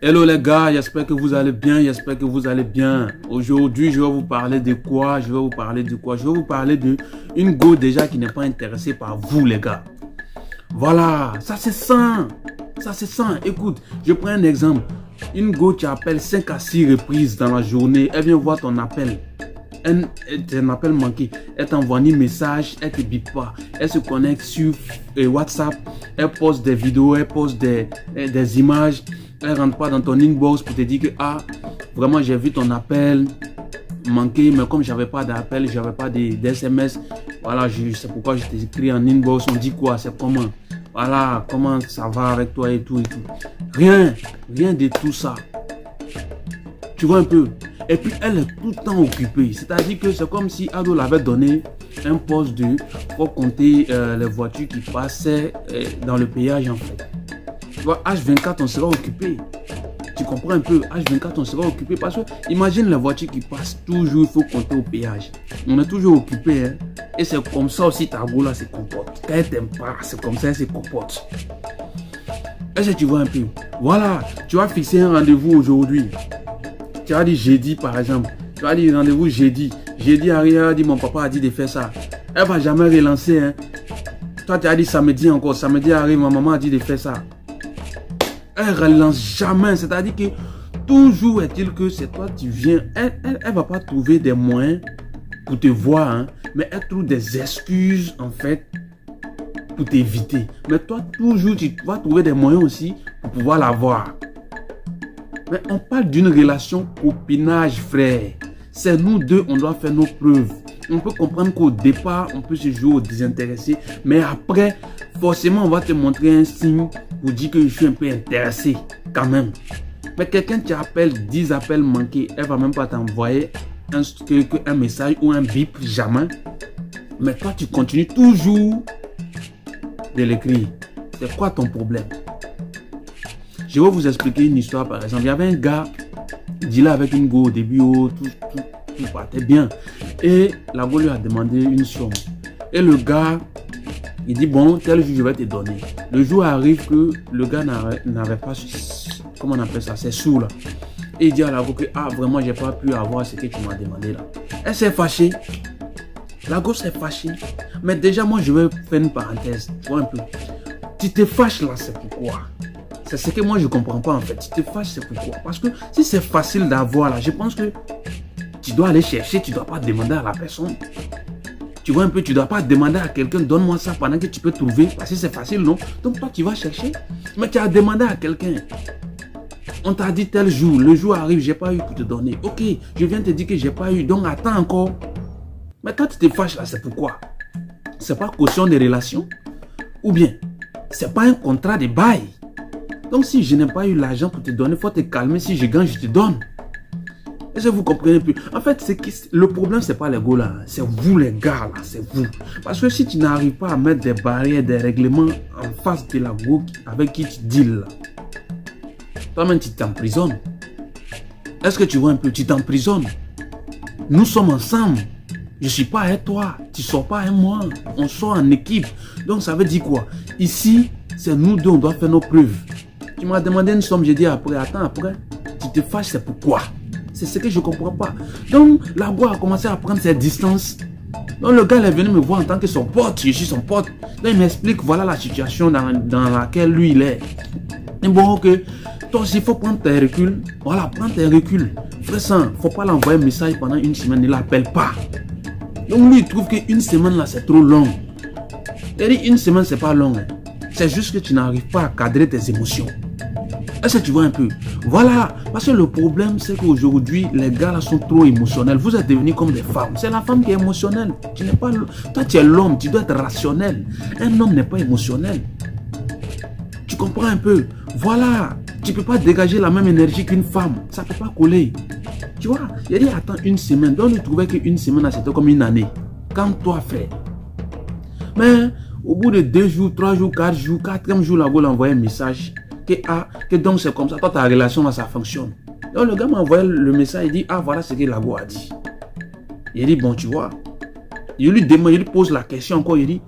Hello les gars, j'espère que vous allez bien, j'espère que vous allez bien. Aujourd'hui, je vais vous parler de quoi? Je vais vous parler d'une go déjà qui n'est pas intéressée par vous les gars. Voilà, ça c'est sain. Écoute, je prends un exemple. Une go qui appelle 5 à 6 reprises dans la journée, elle vient voir ton appel. Un appel manqué, elle t'envoie un message, elle te bip pas, elle se connecte sur WhatsApp, elle poste des vidéos, elle poste des images, elle rentre pas dans ton inbox pour te dire que vraiment j'ai vu ton appel manqué, mais comme j'avais pas d'appel, j'avais pas d'SMS, voilà, c'est pourquoi je t'ai écrit en inbox. On dit quoi, c'est comment, voilà, comment ça va avec toi et tout. Rien de tout ça. Tu vois un peu. Et puis elle est tout le temps occupée. C'est-à-dire que c'est comme si Ado l'avait donné un poste pour compter les voitures qui passaient dans le péage en fait. Tu vois, H24 on sera occupé. Tu comprends un peu, H24 on sera occupé parce que imagine les voitures qui passent toujours, il faut compter au péage. On est toujours occupé, hein. Et c'est comme ça aussi ta go là se comporte. Quand elle t'aime pas, c'est comme ça elle se comporte. Est-ce que tu vois un peu? Voilà, tu vas fixer un rendez-vous aujourd'hui. Tu as dit jeudi par exemple. Tu as dit rendez-vous jeudi. Jeudi arrive, elle a dit mon papa a dit de faire ça. Elle va jamais relancer. Hein. Toi tu as dit samedi encore. Samedi arrive, ma maman a dit de faire ça. Elle relance jamais. C'est-à-dire que toujours est-il que c'est toi tu viens. Elle va pas trouver des moyens pour te voir. Hein, mais elle trouve des excuses en fait pour t'éviter. Mais toi toujours tu vas trouver des moyens aussi pour pouvoir la voir. Mais on parle d'une relation copinage, frère. C'est nous deux, on doit faire nos preuves. On peut comprendre qu'au départ, on peut se jouer au désintéressé. Mais après, forcément, on va te montrer un signe pour dire que je suis un peu intéressé, quand même. Mais quelqu'un qui appelle 10 appels manqués, elle va même pas t'envoyer un message ou un bip, jamais. Mais toi, tu continues toujours de l'écrire. C'est quoi ton problème? Je vais vous expliquer une histoire par exemple. Il y avait un gars, dealer avec une go au début, tout partait bien. Et la go lui a demandé une somme. Et le gars, il dit bon, tel jour je vais te donner. Le jour arrive que le gars n'avait pas, comment on appelle ça, c'est sous là. Et il dit à la go que vraiment j'ai pas pu avoir ce que tu m'as demandé là. Elle s'est fâchée. La go s'est fâchée. Mais déjà moi je vais faire une parenthèse. Tu vois un peu. Tu te fâches là, c'est pourquoi? C'est ce que moi je comprends pas en fait. Tu te fâches, c'est pourquoi? Parce que si c'est facile d'avoir là, je pense que tu dois aller chercher, tu dois pas demander à la personne. Tu vois un peu, tu dois pas demander à quelqu'un, donne-moi ça pendant que tu peux trouver. Parce que c'est facile, non? Donc toi tu vas chercher. Mais tu as demandé à quelqu'un. On t'a dit tel jour, le jour arrive, j'ai pas eu pour te donner. Ok, je viens te dire que j'ai pas eu, donc attends encore. Mais quand tu te fâches là, c'est pourquoi? C'est pas caution de relation? Ou bien, c'est pas un contrat de bail? Donc si je n'ai pas eu l'argent pour te donner, il faut te calmer. Si je gagne, je te donne. Est-ce que vous comprenez plus? En fait, le problème, ce n'est pas les gars là. C'est vous les gars là. C'est vous. Parce que si tu n'arrives pas à mettre des barrières, des règlements en face de la go avec qui tu deals là, toi-même tu t'emprisonnes. Est-ce que tu vois un peu? Tu t'emprisonnes. Nous sommes ensemble. Je ne suis pas avec toi. Tu ne sors pas avec moi. On sort en équipe. Donc ça veut dire quoi? Ici, c'est nous deux, on doit faire nos preuves. Tu m'as demandé une somme, j'ai dit après, attends après, tu te fâches, c'est pourquoi? C'est ce que je ne comprends pas. Donc, la go a commencé à prendre ses distances. Donc, le gars est venu me voir en tant que son pote, je suis son pote. Donc, il m'explique, voilà la situation dans laquelle lui, il est. Et bon, ok, toi aussi, il faut prendre tes reculs. Voilà, prends tes reculs. Frère, il ne faut pas l'envoyer un message pendant une semaine, il ne l'appelle pas. Donc, lui, il trouve qu'une semaine, là, c'est trop long. Il dit, une semaine, c'est pas long. Hein. C'est juste que tu n'arrives pas à cadrer tes émotions. Est-ce que tu vois un peu? Voilà. Parce que le problème, c'est qu'aujourd'hui, les gars là sont trop émotionnels. Vous êtes devenus comme des femmes. C'est la femme qui est émotionnelle. Tu n'es pas... Toi, tu es l'homme. Tu dois être rationnel. Un homme n'est pas émotionnel. Tu comprends un peu? Voilà. Tu ne peux pas dégager la même énergie qu'une femme. Ça ne peut pas coller. Tu vois? Il a dit, attends une semaine. Donc, il trouvait qu'une semaine, c'était comme une année. Quand toi, frère. Mais... au bout de 2 jours, 3 jours, 4 jours, 4e jour, la go l'a envoyé un message que donc c'est comme ça, toi ta relation là, ça fonctionne. Donc le gars m'a envoyé le message, il dit, voilà ce que la go a dit. Il dit, bon tu vois, il lui demande, il lui pose la question encore, il dit,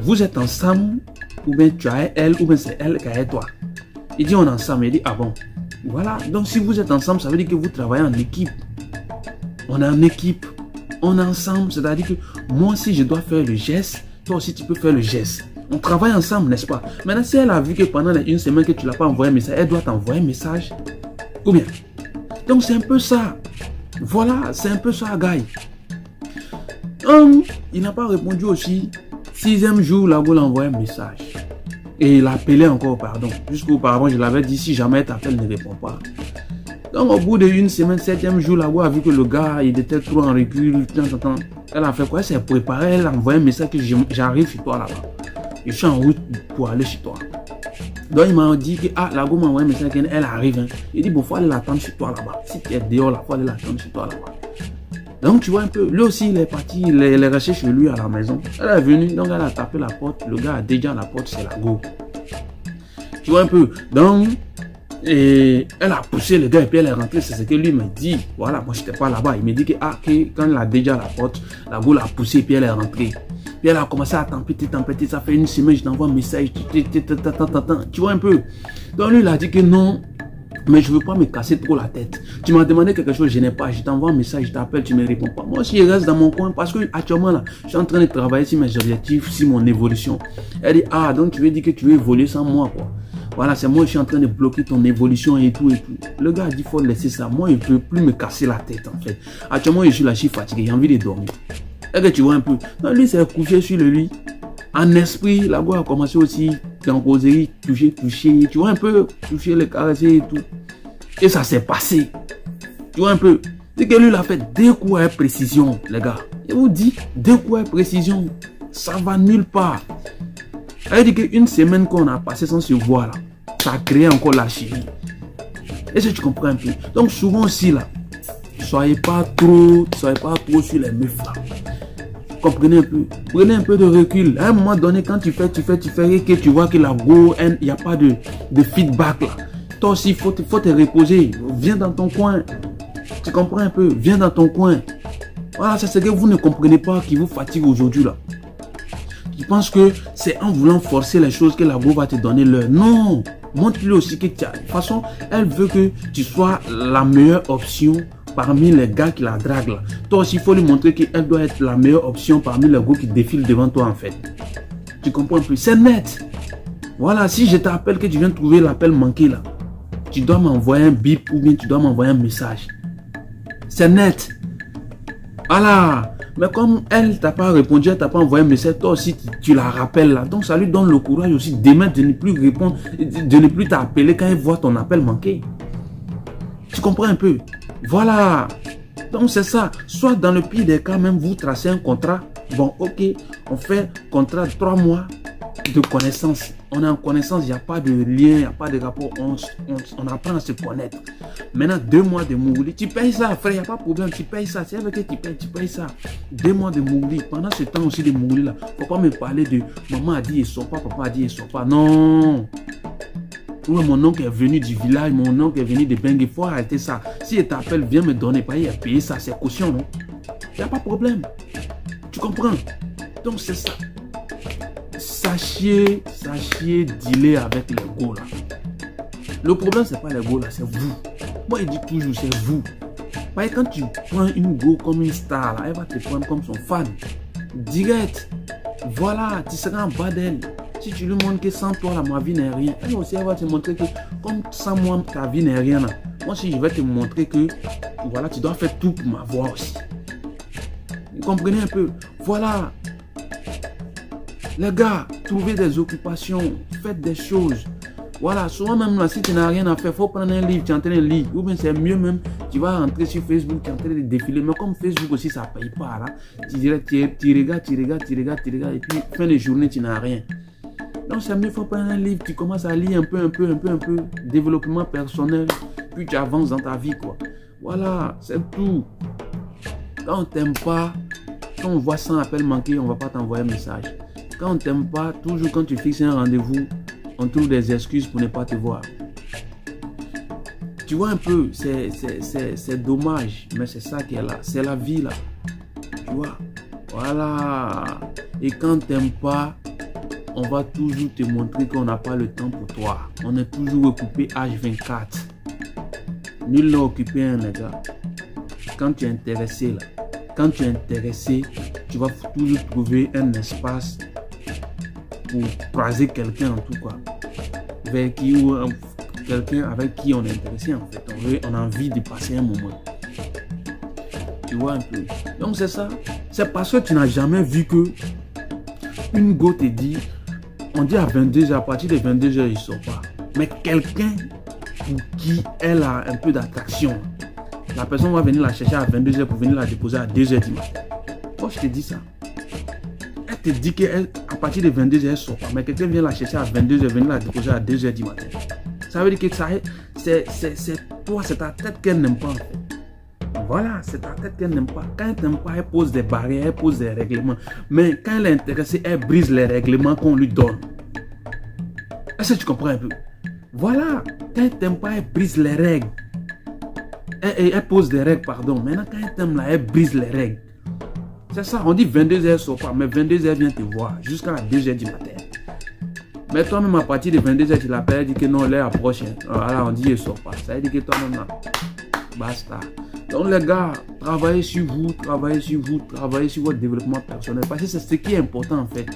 vous êtes ensemble, ou bien tu as elle, ou bien c'est elle qui a toi. Il dit, on est ensemble, il dit, ah bon. Voilà, donc si vous êtes ensemble, ça veut dire que vous travaillez en équipe. On est en équipe, on est ensemble, c'est-à-dire que moi, si je dois faire le geste, toi aussi tu peux faire le geste. On travaille ensemble, n'est-ce pas? Maintenant, si elle a vu que pendant une semaine que tu ne l'as pas envoyé un message, elle doit t'envoyer un message. Ou bien? Donc c'est un peu ça. Voilà, c'est un peu ça, Guy. Il n'a pas répondu aussi. 6e jour, là, vous l'envoyez un message. Et il a appelé encore, pardon. Jusqu'auparavant, je l'avais dit, si jamais t'appelles, ne réponds pas. Donc, au bout d'une semaine, 7e jour, là, vous avez vu que le gars, il était trop en recul. Elle a fait quoi? Elle s'est préparée, elle a envoyé un message que j'arrive chez toi là-bas. Je suis en route pour aller chez toi. Donc, il m'a dit que, la go m'a envoyé un message qu'elle arrive. Hein. Il dit, bon, il faut aller l'attendre chez toi là-bas. Si tu es dehors, là, il faut aller l'attendre chez toi là-bas. Donc, tu vois un peu, lui aussi, il est parti, il est resté chez lui à la maison. Elle est venue, donc elle a tapé la porte. Le gars a déjà la porte, c'est la go. Tu vois un peu. Donc, et elle a poussé le gars et puis elle est rentrée. C'est ce que lui m'a dit. Voilà, moi, je n'étais pas là-bas. Il m'a dit que, quand elle a déjà la porte, la go l'a poussé et puis elle est rentrée. Puis elle a commencé à tempêter. Ça fait une semaine, je t'envoie un message. Tu vois un peu. Donc, lui, il a dit que non. Mais je ne veux pas me casser trop la tête. Tu m'as demandé quelque chose, je n'ai pas. Je t'envoie un message, je t'appelle, tu ne me réponds pas. Moi aussi, je reste dans mon coin parce que actuellement, là, je suis en train de travailler sur mes objectifs, sur mon évolution. Elle dit, donc tu veux dire que tu veux évoluer sans moi, quoi. Voilà, c'est moi, je suis en train de bloquer ton évolution et tout et tout. Le gars a dit, il faut laisser ça. Moi, il ne peut plus me casser la tête, en fait. Actuellement, je suis là, je suis fatigué, j'ai envie de dormir. Et que tu vois un peu. Donc, lui, c'est couché sur le lit. En esprit, la voix a commencé aussi, en causerie, toucher, tu vois un peu, toucher, le caresser et tout. Et ça s'est passé. Tu vois un peu. C'est que lui, il a fait 2 coups à précision, les gars. Je vous dis, 2 coups à précision, ça va nulle part. Ça veut dire qu'une semaine qu'on a passé sans se voir, là, ça a créé encore la chérie. Est-ce que tu comprends un peu? Donc, souvent aussi, là, soyez pas trop sur les meufs, là. Comprenez un peu. Prenez un peu de recul. À un moment donné, quand tu fais et que tu vois que la go, il n'y a pas de feedback là. Toi aussi, il faut te reposer. Viens dans ton coin. Tu comprends un peu? Viens dans ton coin. Voilà, c'est ce que vous ne comprenez pas qui vous fatigue aujourd'hui là. Tu penses que c'est en voulant forcer les choses que la go va te donner l'heure. Non. Montre-lui aussi que tu as. De toute façon, elle veut que tu sois la meilleure option parmi les gars qui la draguent là. Toi aussi, il faut lui montrer qu'elle doit être la meilleure option parmi les gars qui défilent devant toi en fait. Tu comprends un peu? C'est net. Voilà, si je t'appelle que tu viens de trouver l'appel manqué là, tu dois m'envoyer un bip ou bien tu dois m'envoyer un message. C'est net. Voilà. Mais comme elle t'a pas répondu, elle t'a pas envoyé un message, toi aussi tu la rappelles là. Donc ça lui donne le courage aussi demain de ne plus répondre, de ne plus t'appeler quand elle voit ton appel manqué. Tu comprends un peu? Voilà. Donc c'est ça. Soit dans le pire des cas, même vous tracez un contrat. Bon, ok, on fait contrat de 3 mois de connaissance. On est en connaissance, il n'y a pas de lien, il n'y a pas de rapport. On apprend à se connaître. Maintenant, 2 mois de mouli. Tu payes ça, frère, il n'y a pas de problème. Tu payes ça. C'est avec que tu payes ça. 2 mois de mouli. Pendant ce temps aussi de mouli là, il ne faut pas me parler de maman a dit et sort pas, papa a dit et sort pas. Non. Ouais, mon oncle est venu du village, mon oncle est venu de Bengue. Il faut arrêter ça. Si il t'appelle, viens me donner. Pas il a payé ça, c'est caution, non? Il n'y a pas de problème. Tu comprends? Donc c'est ça. Sachez dealer avec les go là. Le problème, c'est pas les go là, c'est vous. Moi, il dit toujours, c'est vous. Parce que quand tu prends une go comme une star là, elle va te prendre comme son fan. Direct. Voilà, tu seras en bas d'elle. Si tu lui montres que sans toi, là, ma vie n'est rien, elle aussi, elle va te montrer que comme sans moi, ta vie n'est rien. Là. Moi aussi, je vais te montrer que voilà, tu dois faire tout pour m'avoir aussi. Vous comprenez un peu? Voilà. Les gars, trouvez des occupations, faites des choses. Voilà, souvent même là, si tu n'as rien à faire, il faut prendre un livre, tu es en train de lire. Ou bien c'est mieux même, tu vas rentrer sur Facebook, tu es en train de défiler. Mais comme Facebook aussi, ça ne paye pas là. Tu regardes, et puis fin de journée, tu n'as rien. Donc c'est mieux, il faut prendre un livre, tu commences à lire un peu, développement personnel, puis tu avances dans ta vie, quoi. Voilà, c'est tout. Quand on t'aime pas, quand on voit 100 appels manqués, on ne va pas t'envoyer un message. Quand on t'aime pas, toujours quand tu fixes un rendez-vous, on trouve des excuses pour ne pas te voir. Tu vois un peu, c'est dommage, mais c'est ça qui est là. C'est la vie là. Tu vois? Voilà. Et quand on t'aime pas, on va toujours te montrer qu'on n'a pas le temps pour toi. On est toujours occupé H24. Nul n'a occupé un, les gars. Quand tu es intéressé, là, quand tu es intéressé, tu vas toujours trouver un espace pour croiser quelqu'un en tout cas. Vers qui ou quelqu'un avec qui on est intéressé en fait. On a envie de passer un moment. Tu vois un peu. Donc c'est ça. C'est parce que tu n'as jamais vu que une go te dit, on dit à 22h, à partir de 22h, il ne sort pas. Mais quelqu'un pour qui elle a un peu d'attraction, la personne va venir la chercher à 22h pour venir la déposer à 2h du matin. Moi, je te dis ça. Elle te dit qu'à partir de 22h, elle ne sort pas. Mais quelqu'un vient la chercher à 22h, venir la déposer à 2h du matin. Ça veut dire que c'est toi, c'est ta tête qu'elle n'aime pas en fait. Voilà, c'est ta tête qu'elle n'aime pas. Quand elle n'aime pas, elle pose des barrières, elle pose des règlements. Mais quand elle est intéressée, elle brise les règlements qu'on lui donne. Est-ce que tu comprends un peu? Voilà, quand elle t'aime pas, elle brise les règles. Elle pose des règles, pardon. Maintenant, quand elle t'aime là, elle brise les règles. C'est ça, on dit 22h, elle sort pas. Mais 22h, elle vient te voir jusqu'à 2h du matin. Mais toi-même, à partir de 22h, tu l'appelles, elle dit que non, l'heure approche. Voilà, on dit qu'elle ne sort pas. Ça veut dire que toi-même, là, basta. Donc les gars, travaillez sur vous, travaillez sur votre développement personnel. Parce que c'est ce qui est important en fait.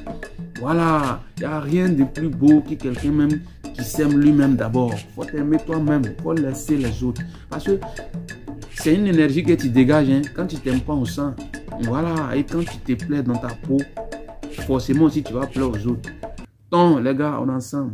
Voilà, il n'y a rien de plus beau que quelqu'un même qui s'aime lui-même d'abord. Il faut t'aimer toi-même, il faut laisser les autres. Parce que c'est une énergie que tu dégages. Hein. Quand tu t'aimes pas au sang, voilà, et quand tu te plais dans ta peau, forcément aussi tu vas plaire aux autres. Donc les gars, on est ensemble.